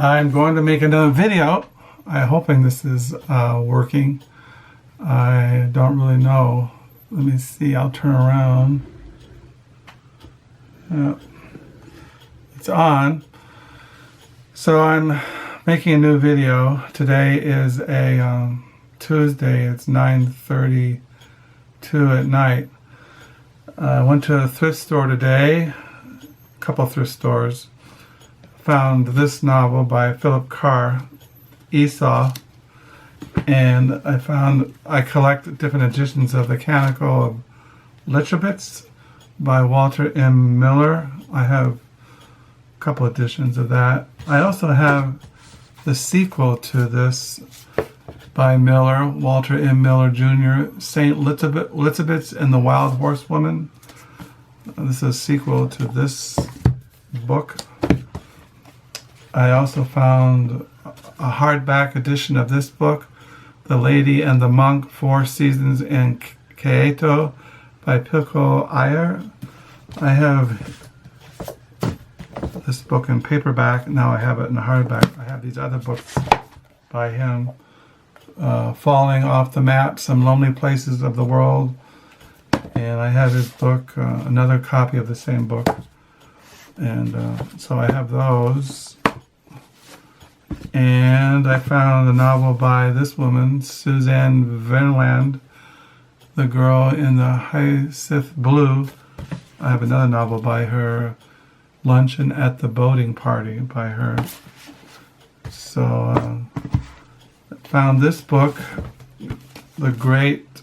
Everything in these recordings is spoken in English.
I'm going to make another video. I'm hoping this is working. I don't really know. Let me see. I'll turn around. Yeah. It's on. So I'm making a new video. Today is a Tuesday. It's 9:32 at night. I went to a thrift store today, a couple of thrift stores. Found this novel by Philip Carr, Esau, and I collect different editions of The Canticle of Lycabetz by Walter M. Miller. I have a couple editions of that. I also have the sequel to this by Miller, Walter M. Miller Jr., St. Lycabetz and the Wild Horsewoman. This is a sequel to this book. I also found a hardback edition of this book, The Lady and the Monk, 4 Seasons in Kyoto by Pico Iyer. I have this book in paperback. Now I have it in hardback. I have these other books by him. Falling Off the Map, Some Lonely Places of the World. And I have his book, another copy of the same book. And so I have those. And I found a novel by this woman, Suzanne Verland, The Girl in the Hyacinth Blue. I have another novel by her, Luncheon at the Boating Party by her. So I found this book, The Great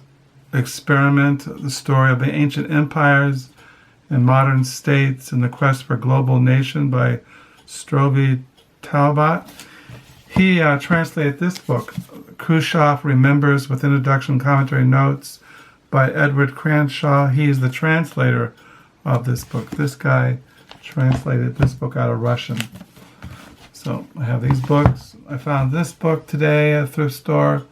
Experiment, the story of the ancient empires and modern states in the quest for global nation by Strobe Talbot. He translated this book, Khrushchev Remembers, with introduction, commentary, notes by Edward Cranshaw. He is the translator of this book. This guy translated this book out of Russian. So I have these books. I found this book today at a thrift store,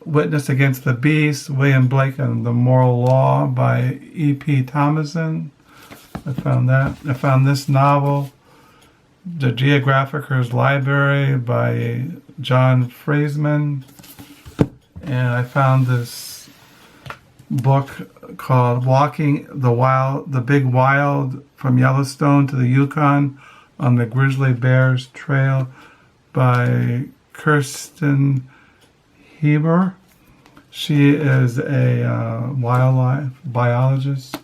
Witness Against the Beast, William Blake and the Moral Law by E.P. Thomason. I found that. I found this novel, The Geographiker's Library by John Freisman. And I found this book called Walking the Big Wild from Yellowstone to the Yukon on the Grizzly Bears Trail by Kirsten Heber. She is a wildlife biologist.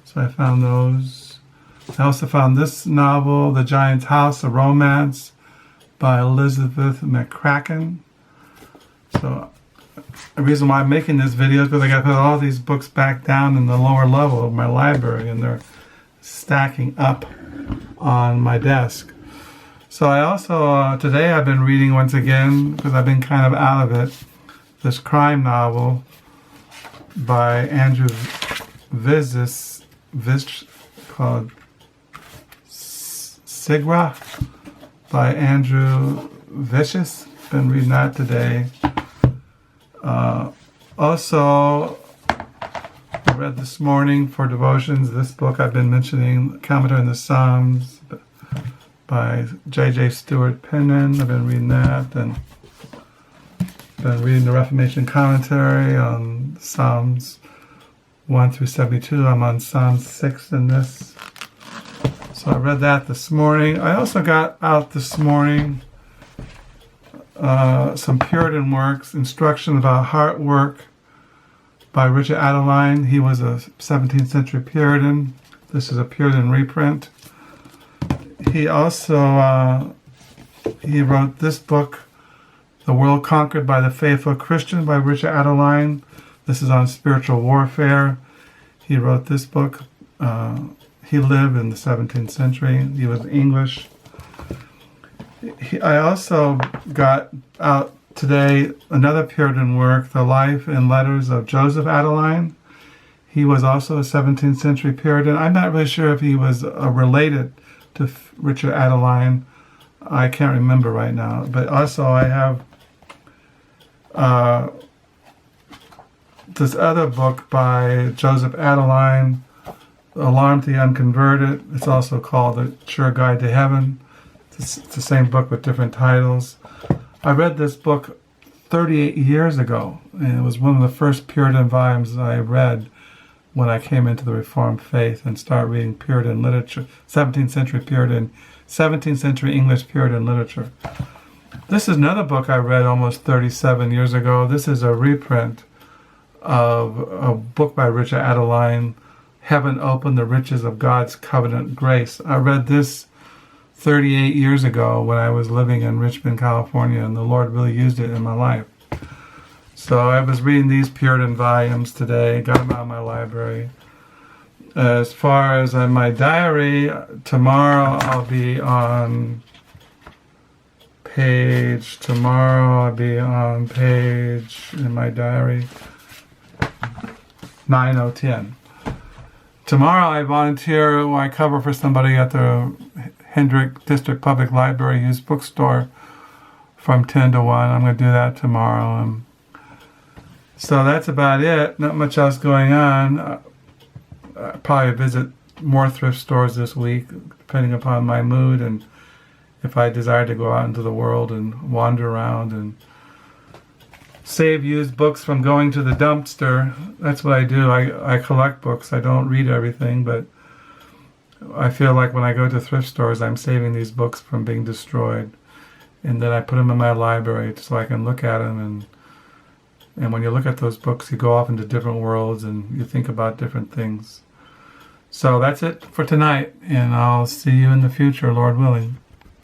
So I found those. I also found this novel, The Giant's House, a Romance by Elizabeth McCracken. So the reason why I'm making this video is because I got to put all these books back down in the lower level of my library, and they're stacking up on my desk. So I also, today I've been reading once again, because I've been kind of out of it, this crime novel by Andrew Vizis called Sigra by Andrew Vicious. Been reading that today. Also, I read this morning for devotions this book I've been mentioning, Commentary on the Psalms by J.J. Stewart Penman. I've been reading that, and been reading the Reformation commentary on Psalms 1 through 72. I'm on Psalm 6 in this. So I read that this morning. I also got out this morning some Puritan works, Instruction About Heart Work by Richard Adeline. He was a 17th century Puritan. This is a Puritan reprint. He also he wrote this book, The World Conquered by the Faithful Christian by Richard Adeline. This is on spiritual warfare. He wrote this book. He lived in the 17th century. He was English. I also got out today another Puritan work, The Life and Letters of Joseph Adeline. He was also a 17th century Puritan. I'm not really sure if he was related to Richard Adeline. I can't remember right now. But also I have this other book by Joseph Adeline, Alarm to the Unconverted. It's also called The Sure Guide to Heaven. It's the same book with different titles. I read this book 38 years ago, and it was one of the first Puritan volumes I read when I came into the Reformed faith and started reading Puritan literature, 17th century English Puritan literature. This is another book I read almost 37 years ago. This is a reprint of a book by Richard Adeline, Heaven Open, the Riches of God's Covenant Grace. I read this 38 years ago when I was living in Richmond, California, and the Lord really used it in my life. So I was reading these Puritan volumes today, got them out of my library. As far as my diary, tomorrow I'll be on page in my diary 9010. Tomorrow I volunteer, I cover for somebody at the Hendrick District Public Library used bookstore from 10 to 1. I'm going to do that tomorrow. So that's about it. Not much else going on. I'll probably visit more thrift stores this week, depending upon my mood and if I desire to go out into the world and wander around and save used books from going to the dumpster. That's what I do. I collect books. I don't read everything, but I feel like when I go to thrift stores, I'm saving these books from being destroyed. And then I put them in my library so I can look at them. And when you look at those books, you go off into different worlds and you think about different things. So that's it for tonight, and I'll see you in the future, Lord willing.